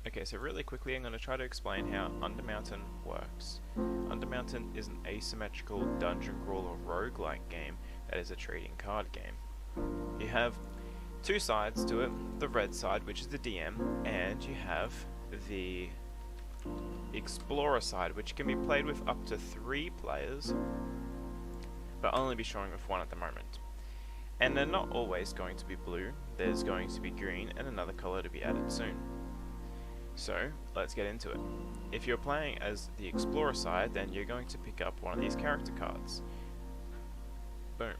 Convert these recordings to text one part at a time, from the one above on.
Okay, so really quickly I'm going to try to explain how Undermountain works. Undermountain is an asymmetrical dungeon crawler roguelike game that is a trading card game. You have two sides to it, the red side, which is the DM, and you have the Explorer side, which can be played with up to 3 players, but I'll only be showing with one at the moment. And they're not always going to be blue, there's going to be green and another colour to be added soon. So, let's get into it. If you're playing as the Explorer side, then you're going to pick up one of these character cards. Boom.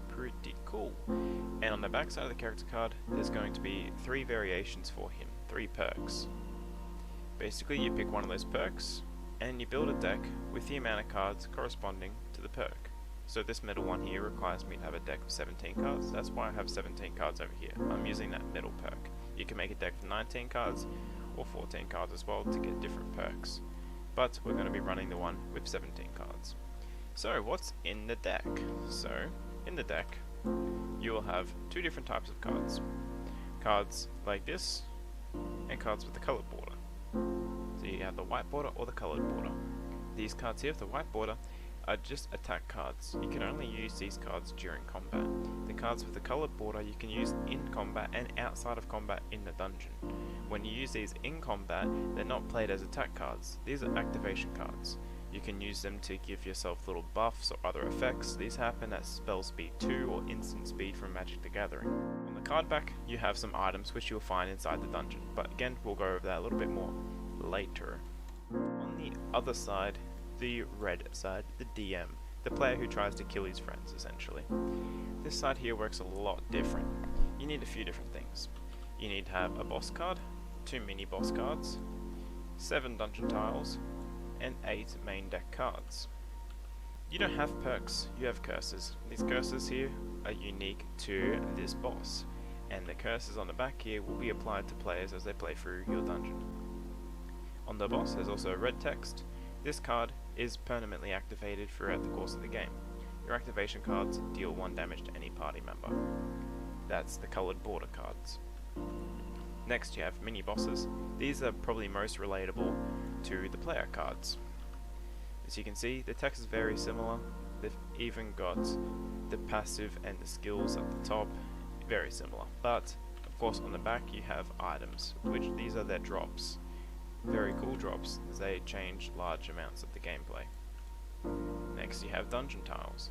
Pretty cool. And on the back side of the character card, there's going to be 3 variations for him, 3 perks. Basically, you pick one of those perks, and you build a deck with the amount of cards corresponding to the perk. So this middle one here requires me to have a deck of 17 cards, that's why I have 17 cards over here. I'm using that middle perk. You can make a deck of 19 cards, or 14 cards as well to get different perks. But we're going to be running the one with 17 cards. So what's in the deck? So, in the deck, you will have 2 different types of cards. Cards like this, and cards with the coloured border. So you have the white border or the coloured border. These cards here with the white border are just attack cards. You can only use these cards during combat. The cards with the coloured border you can use in combat and outside of combat in the dungeon. When you use these in combat, they're not played as attack cards. These are activation cards. You can use them to give yourself little buffs or other effects. These happen at spell speed 2 or instant speed from Magic the Gathering. On the card back, you have some items which you'll find inside the dungeon, but again, we'll go over that a little bit more later. On the other side, the red side, the DM, the player who tries to kill his friends, essentially. This side here works a lot different. You need a few different things. You need to have a boss card, 2 mini boss cards, 7 dungeon tiles, and 8 main deck cards. You don't have perks, you have curses. These curses here are unique to this boss, and the curses on the back here will be applied to players as they play through your dungeon. On the boss there's also red text. This card is permanently activated throughout the course of the game. Your activation cards deal 1 damage to any party member. That's the coloured border cards. Next you have mini bosses. These are probably most relatable to the player cards. As you can see, the text is very similar. They've even got the passive and the skills at the top, very similar. But of course on the back you have items, which these are their drops. Very cool drops, as they change large amounts of the gameplay. Next you have dungeon tiles.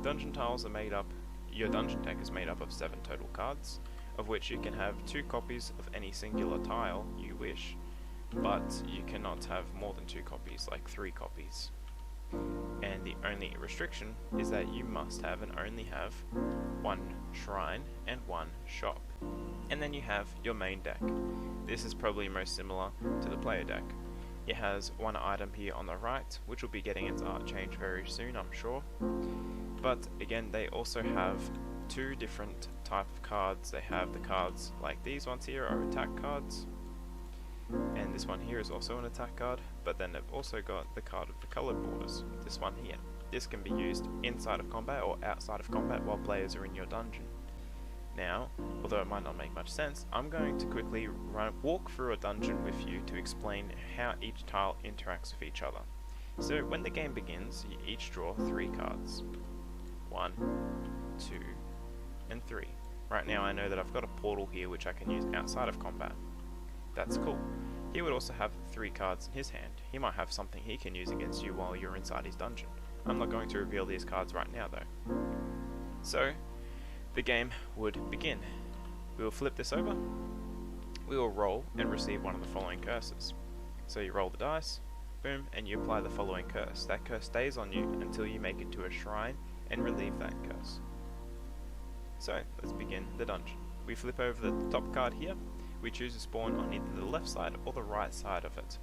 Dungeon tiles are made up, your dungeon deck is made up of 7 total cards, of which you can have 2 copies of any singular tile you wish, but you cannot have more than 2 copies, like 3 copies. And the only restriction is that you must have and only have 1 shrine and 1 shop. And then you have your main deck. This is probably most similar to the player deck. It has 1 item here on the right, which will be getting its art change very soon, I'm sure. But again, they also have 2 different type of cards. They have the cards like these ones here are attack cards, and this one here is also an attack card, but then they've also got the card with the coloured borders, this one here. This can be used inside of combat or outside of combat while players are in your dungeon. Now, although it might not make much sense, I'm going to quickly walk through a dungeon with you to explain how each tile interacts with each other. So when the game begins, you each draw 3 cards. 1, 2, and 3. Right now I know that I've got a portal here which I can use outside of combat. That's cool. He would also have 3 cards in his hand. He might have something he can use against you while you're inside his dungeon. I'm not going to reveal these cards right now though. So, the game would begin. We will flip this over. We will roll and receive one of the following curses. So you roll the dice, boom, and you apply the following curse. That curse stays on you until you make it to a shrine and relieve that curse. So, let's begin the dungeon. We flip over the top card here. We choose to spawn on either the left side or the right side of it.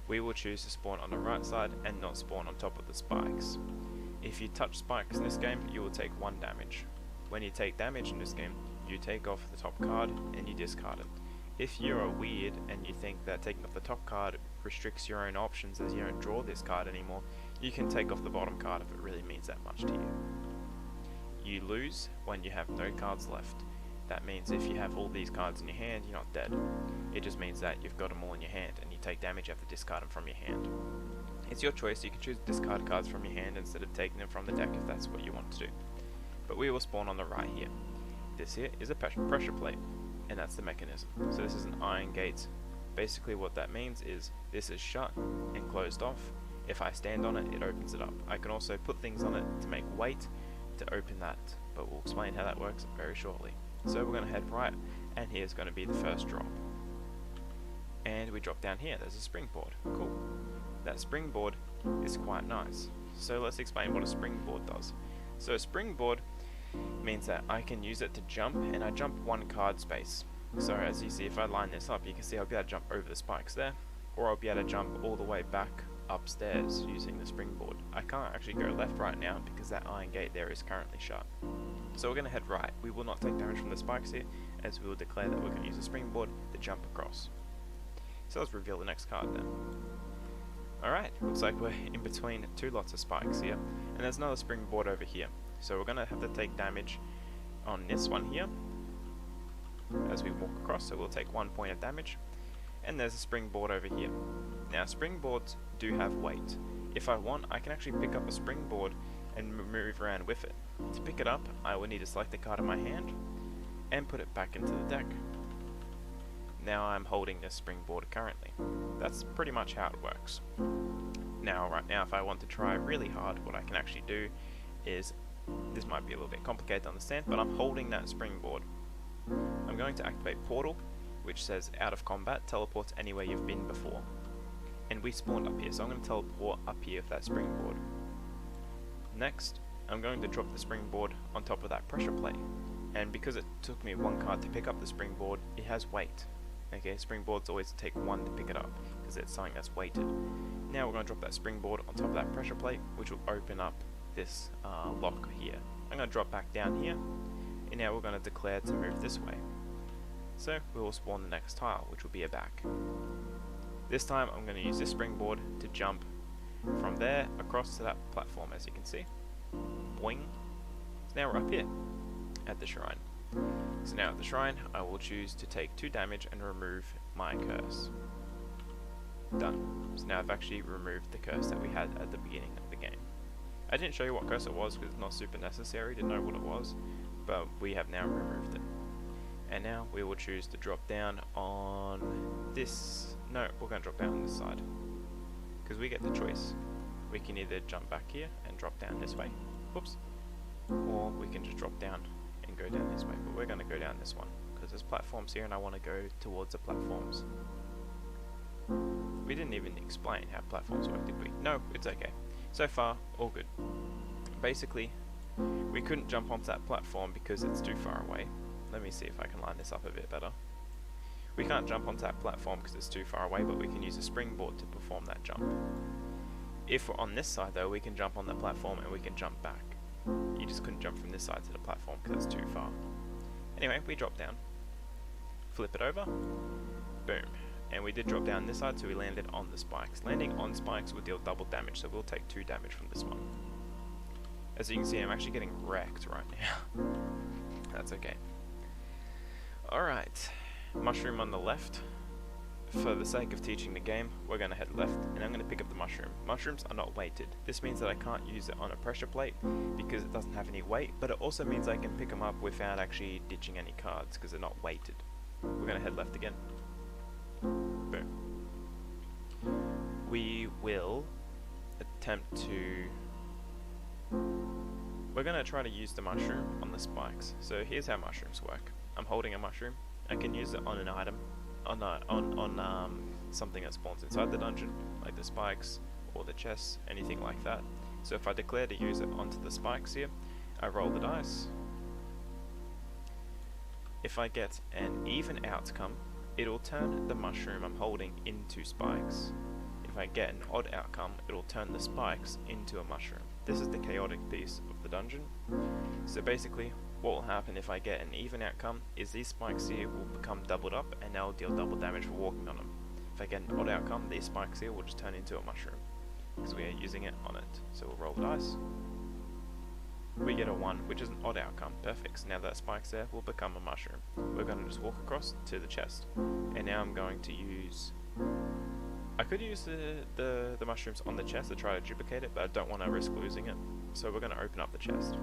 We will choose to spawn on the right side and not spawn on top of the spikes. If you touch spikes in this game, you will take 1 damage. When you take damage in this game, you take off the top card and you discard it. If you're weird and you think that taking off the top card restricts your own options as you don't draw this card anymore, you can take off the bottom card if it really means that much to you. You lose when you have no cards left. That means if you have all these cards in your hand, you're not dead. It just means that you've got them all in your hand, and you take damage, you have to discard them from your hand. It's your choice, you can choose to discard cards from your hand instead of taking them from the deck if that's what you want to do. But we will spawn on the right here. This here is a pressure plate, and that's the mechanism. So this is an iron gate. Basically what that means is this is shut and closed off. If I stand on it, it opens it up. I can also put things on it to make weight to open that, but we'll explain how that works very shortly. So we're going to head right, and here's going to be the first drop. And we drop down here, there's a springboard. Cool. That springboard is quite nice. So let's explain what a springboard does. So a springboard means that I can use it to jump, and I jump one card space. So as you see, if I line this up, you can see I'll be able to jump over the spikes there, or I'll be able to jump all the way back upstairs using the springboard. I can't actually go left right now because that iron gate there is currently shut. So we're going to head right. We will not take damage from the spikes here, as we will declare that we're going to use the springboard to jump across. So let's reveal the next card then. Alright, looks like we're in between two lots of spikes here, and there's another springboard over here. So we're going to have to take damage on this one here as we walk across, so we'll take 1 point of damage. And there's a springboard over here. Now springboards do have weight. If I want, I can actually pick up a springboard and move around with it. To pick it up, I will need to select the card in my hand and put it back into the deck. Now I'm holding this springboard currently. That's pretty much how it works. Now right now, if I want to try really hard, what I can actually do is, this might be a little bit complicated to understand, but I'm holding that springboard. I'm going to activate Portal, which says out of combat, teleports anywhere you've been before. And we spawned up here, so I'm going to teleport up here with that springboard. Next, I'm going to drop the springboard on top of that pressure plate. And because it took me one card to pick up the springboard, it has weight. Okay, springboards always take one to pick it up, because it's something that's weighted. Now we're going to drop that springboard on top of that pressure plate, which will open up this lock here. I'm going to drop back down here, and now we're going to declare to move this way. So we will spawn the next tile, which will be a back. This time I'm going to use this springboard to jump from there across to that platform, as you can see. Boing. So now we're up here at the shrine. So now at the shrine, I will choose to take 2 damage and remove my curse. Done. So now I've actually removed the curse that we had at the beginning of the game. I didn't show you what curse it was because it's not super necessary to know what it was, but we have now removed it. And now we will choose to drop down on this. No, we're going to drop down on this side, because we get the choice. We can either jump back here and drop down this way, whoops, or we can just drop down and go down this way, but we're going to go down this one, because there's platforms here and I want to go towards the platforms. We didn't even explain how platforms work, did we? No, it's okay. So far, all good. Basically, we couldn't jump onto that platform because it's too far away. Let me see if I can line this up a bit better. We can't jump onto that platform because it's too far away, but we can use a springboard to perform that jump. If we're on this side though, we can jump on the platform and we can jump back. You just couldn't jump from this side to the platform because it's too far. Anyway, we drop down. Flip it over. Boom. And we did drop down this side, so we landed on the spikes. Landing on spikes will deal double damage, so we'll take 2 damage from this one. As you can see, I'm actually getting wrecked right now. That's okay. Alright, mushroom on the left. For the sake of teaching the game, we're going to head left, and I'm going to pick up the mushroom. Mushrooms are not weighted. This means that I can't use it on a pressure plate because it doesn't have any weight, but it also means I can pick them up without actually ditching any cards because they're not weighted. We're going to head left again. Boom. We will attempt to... We're going to try to use the mushroom on the spikes. So here's how mushrooms work. I'm holding a mushroom. I can use it on an item, on something that spawns inside the dungeon, like the spikes or the chests, anything like that. So if I declare to use it onto the spikes here, I roll the dice. If I get an even outcome, it'll turn the mushroom I'm holding into spikes. If I get an odd outcome, it'll turn the spikes into a mushroom. This is the chaotic piece of the dungeon. So basically, what will happen if I get an even outcome is these spikes here will become doubled up and they'll deal double damage for walking on them. If I get an odd outcome, these spikes here will just turn into a mushroom because we are using it on it. So we'll roll the dice. we get a 1, which is an odd outcome. Perfect. So now that spike's there, will become a mushroom. We're going to just walk across to the chest. And now I'm going to use... I could use the mushrooms on the chest to try to duplicate it, but I don't want to risk losing it. So we're going to open up the chest.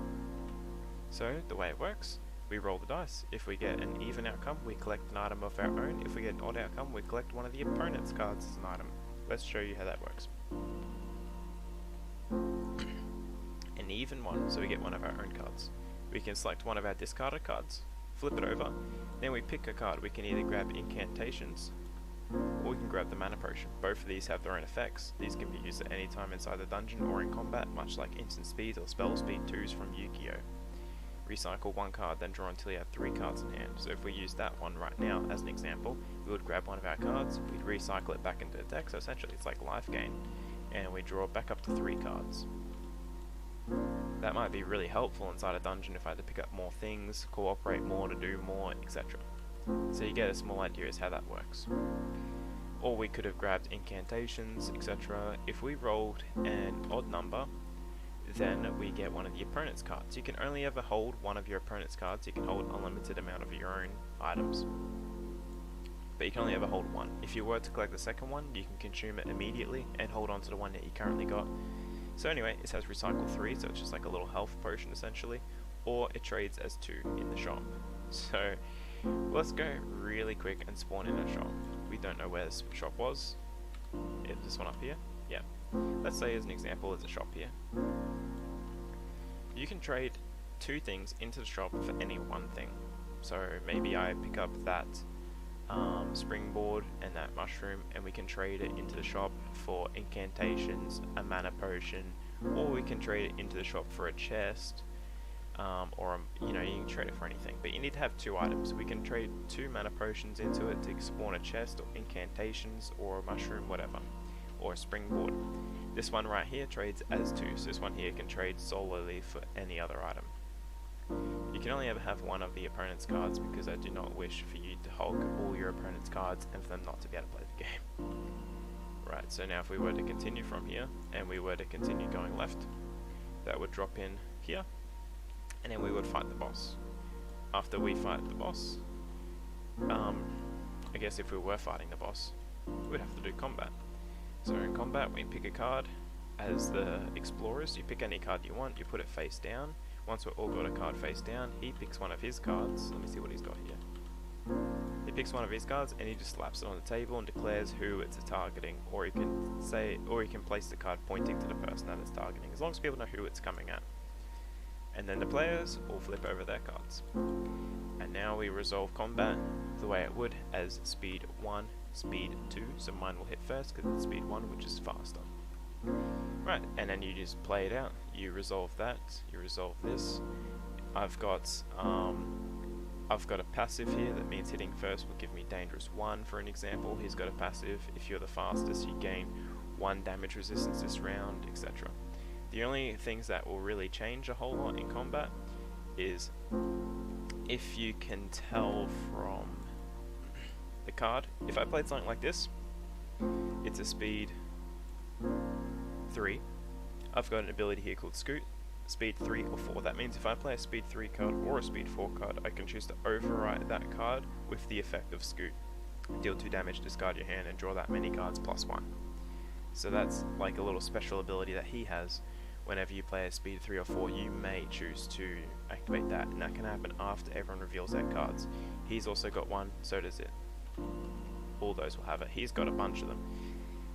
So the way it works, we roll the dice. If we get an even outcome, we collect an item of our own. If we get an odd outcome, we collect one of the opponent's cards as an item. Let's show you how that works. An even one, so we get one of our own cards. We can select one of our discarded cards, flip it over, then we pick a card. We can either grab incantations, or we can grab the mana potion. Both of these have their own effects. These can be used at any time inside the dungeon or in combat, much like instant speed or spell speed 2s from Yu-Gi-Oh! Recycle one card, then draw until you have 3 cards in hand. So if we use that one right now as an example, we would grab one of our cards, we'd recycle it back into the deck, so essentially it's like life gain, and we draw back up to 3 cards. That might be really helpful inside a dungeon if I had to pick up more things, cooperate more to do more, etc. So you get a small idea as how that works. Or we could have grabbed incantations, etc. If we rolled an odd number, then we get one of the opponent's cards. You can only ever hold one of your opponent's cards. You can hold an unlimited amount of your own items, but you can only ever hold one. If you were to collect the second one, you can consume it immediately and hold on to the one that you currently got. So anyway, it says recycle 3, so it's just like a little health potion essentially, or it trades as 2 in the shop. So let's go really quick and spawn in a shop. We don't know where this shop was. Is this one up here? Yeah. Let's say as an example there's a shop here. You can trade 2 things into the shop for any one thing. So maybe I pick up that springboard and that mushroom, and we can trade it into the shop for incantations, a mana potion, or we can trade it into the shop for a chest, or you know, you can trade it for anything, but you need to have 2 items. We can trade 2 mana potions into it to spawn a chest or incantations or a mushroom, whatever, or a springboard. This one right here trades as 2, so this one here can trade solely for any other item. You can only ever have one of the opponent's cards, because I do not wish for you to hog all your opponent's cards and for them not to be able to play the game. Right, so now if we were to continue from here, and we were to continue going left, that would drop in here, and then we would fight the boss. After we fight the boss, I guess if we were fighting the boss, we'd have to do combat. So in combat, we pick a card. As the explorers, you pick any card you want, you put it face down. Once we've all got a card face down, he picks one of his cards. Let me see what he's got here. He picks one of his cards and he just slaps it on the table and declares who it's targeting, or he can say, or he can place the card pointing to the person that it's targeting, as long as people know who it's coming at. And then the players all flip over their cards. And now we resolve combat the way it would as speed 1, speed 2, so mine will hit first because it's speed 1, which is faster. Right, and then you just play it out. You resolve that, you resolve this. I've got a passive here, that means hitting first will give me dangerous 1 for an example. He's got a passive, if you're the fastest you gain 1 damage resistance this round, etc. The only things that will really change a whole lot in combat is if you can tell from the card. If I played something like this, it's a speed 3. I've got an ability here called Scoot, speed 3 or 4. That means if I play a speed 3 card or a speed 4 card, I can choose to overwrite that card with the effect of Scoot. Deal 2 damage, discard your hand, and draw that many cards plus 1. So that's like a little special ability that he has. Whenever you play a speed 3 or 4, you may choose to activate that, and that can happen after everyone reveals their cards. He's also got one, so does it. All those will have it. He's got a bunch of them.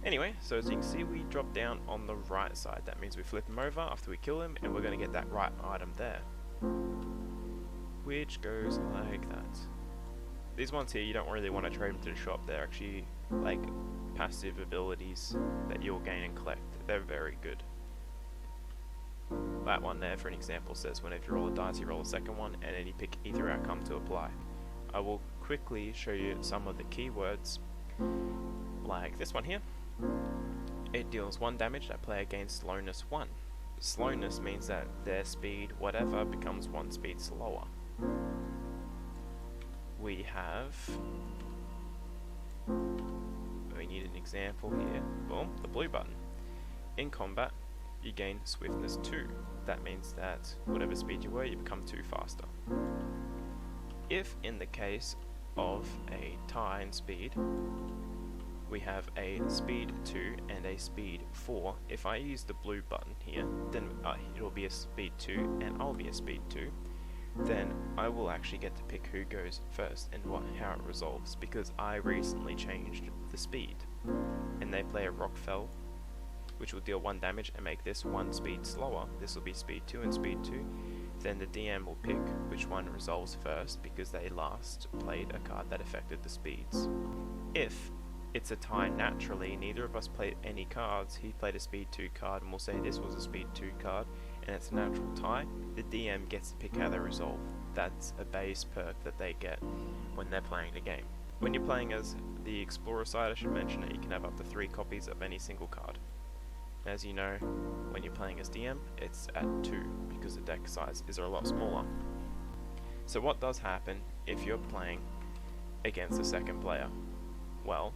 Anyway, so as you can see, we drop down on the right side. That means we flip him over after we kill him, and we're going to get that right item there, which goes like that. These ones here, you don't really want to trade them to the shop. They're actually like passive abilities that you'll gain and collect. They're very good. That one there, for an example, says whenever you roll a dice, you roll a second one, and then you pick either outcome to apply. I will quickly show you some of the keywords, like this one here. It deals 1 damage. That player gains slowness 1. Slowness means that their speed, whatever, becomes 1 speed slower. We need an example here. Boom, the blue button. In combat, you gain swiftness 2. That means that whatever speed you were, you become 2 faster. If in the case of a tie in speed, we have a speed 2 and a speed 4. If I use the blue button here, then it'll be a speed 2 and I'll be a speed 2. Then I will actually get to pick who goes first and how it resolves, because I recently changed the speed. And they play a rock fell, which will deal 1 damage and make this 1 speed slower. This will be speed 2 and speed 2. Then the DM will pick which one resolves first, because they last played a card that affected the speeds. If it's a tie naturally, neither of us played any cards, he played a speed 2 card and we'll say this was a speed 2 card, and it's a natural tie, the DM gets to pick how they resolve. That's a base perk that they get when they're playing the game. When you're playing as the Explorer side, I should mention that you can have up to 3 copies of any single card. As you know, when you're playing as DM, it's at 2, because the deck size is a lot smaller. So what does happen if you're playing against a second player? Well,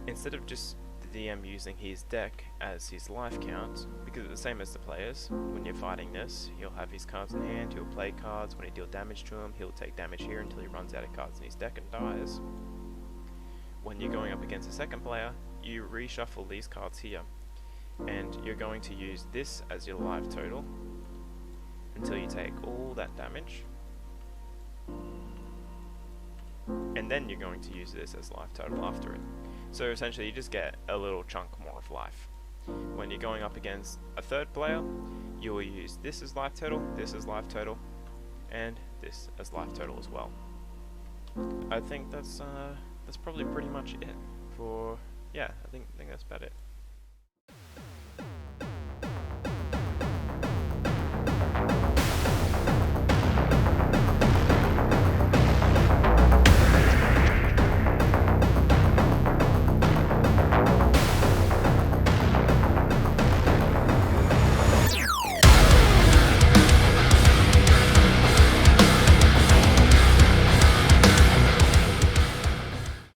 instead of just the DM using his deck as his life count, because it's the same as the players, when you're fighting this, he'll have his cards in hand, he'll play cards, when you deal damage to him, he'll take damage here until he runs out of cards in his deck and dies. When you're going up against a second player, you reshuffle these cards here, and you're going to use this as your life total until you take all that damage, and then you're going to use this as life total after it. So essentially you just get a little chunk more of life. When you're going up against a third player, you will use this as life total, this as life total, and this as life total as well. I think that's probably pretty much it for, yeah, I think that's about it.